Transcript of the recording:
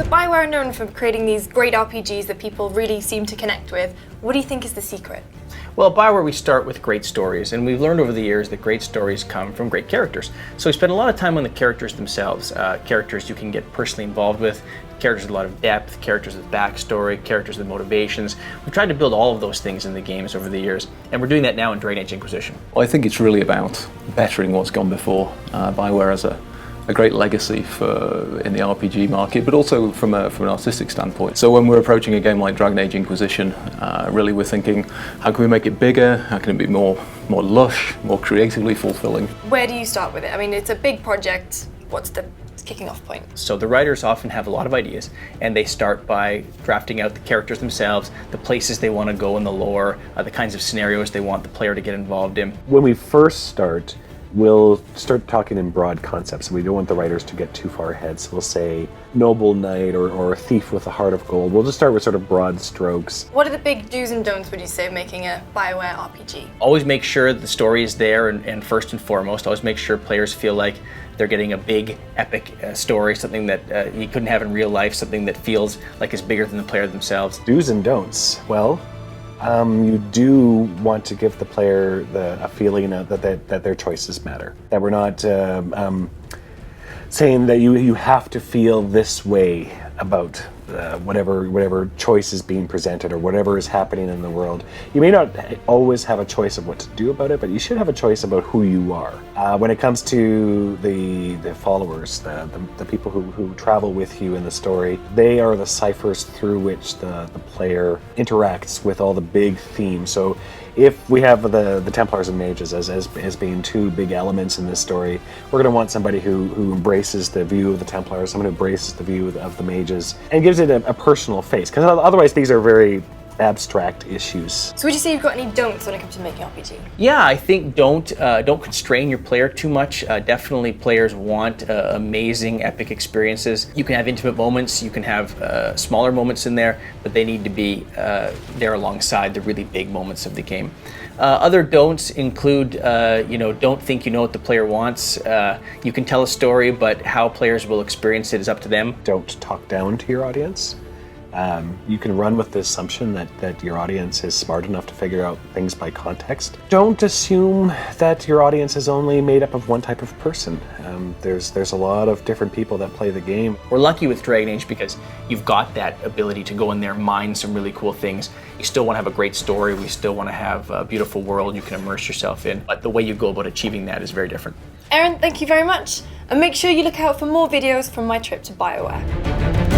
BioWare are known for creating these great RPGs that people really seem to connect with. What do you think is the secret? Well, at BioWare we start with great stories, and we've learned over the years that great stories come from great characters. So we spend a lot of time on the characters themselves, characters you can get personally involved with, characters with a lot of depth, characters with backstory, characters with motivations. We've tried to build all of those things in the games over the years, and we're doing that now in Dragon Age Inquisition. Well, I think it's really about bettering what's gone before. BioWare has a great legacy in the RPG market, but also from an artistic standpoint. So when we're approaching a game like Dragon Age Inquisition, really we're thinking, how can we make it bigger? How can it be more lush, more creatively fulfilling? Where do you start with it? I mean, it's a big project. What's the kicking off point? So the writers often have a lot of ideas, and they start by drafting out the characters themselves, the places they want to go in the lore, the kinds of scenarios they want the player to get involved in. When we first start, we'll start talking in broad concepts. We don't want the writers to get too far ahead. So we'll say noble knight or a thief with a heart of gold. We'll just start with sort of broad strokes. What are the big do's and don'ts, would you say, of making a BioWare RPG? Always make sure the story is there, and first and foremost, always make sure players feel like they're getting a big, epic story, something that you couldn't have in real life, something that feels like it's bigger than the player themselves. Do's and don'ts. Well, you do want to give the player a feeling that their choices matter. That we're not saying that you have to feel this way about whatever choice is being presented or whatever is happening in the world. You may not always have a choice of what to do about it, but you should have a choice about who you are. When it comes to the followers, the people who travel with you in the story, they are the ciphers through which the player interacts with all the big themes. So if we have the Templars and Mages as being two big elements in this story, we're going to want somebody who embraces the view of the Templars, someone who embraces the view of the Mages, and gives it a personal face, because otherwise these are very abstract issues. So would you say you've got any don'ts when it comes to making RPG? Yeah, I think don't constrain your player too much. Definitely players want amazing, epic experiences. You can have intimate moments, you can have smaller moments in there, but they need to be there alongside the really big moments of the game. Other don'ts include, don't think you know what the player wants. You can tell a story, but how players will experience it is up to them. Don't talk down to your audience. You can run with the assumption that your audience is smart enough to figure out things by context. Don't assume that your audience is only made up of one type of person. There's a lot of different people that play the game. We're lucky with Dragon Age because you've got that ability to go in there and mine some really cool things. You still want to have a great story, we still want to have a beautiful world you can immerse yourself in, but the way you go about achieving that is very different. Aaron, thank you very much. And make sure you look out for more videos from my trip to BioWare.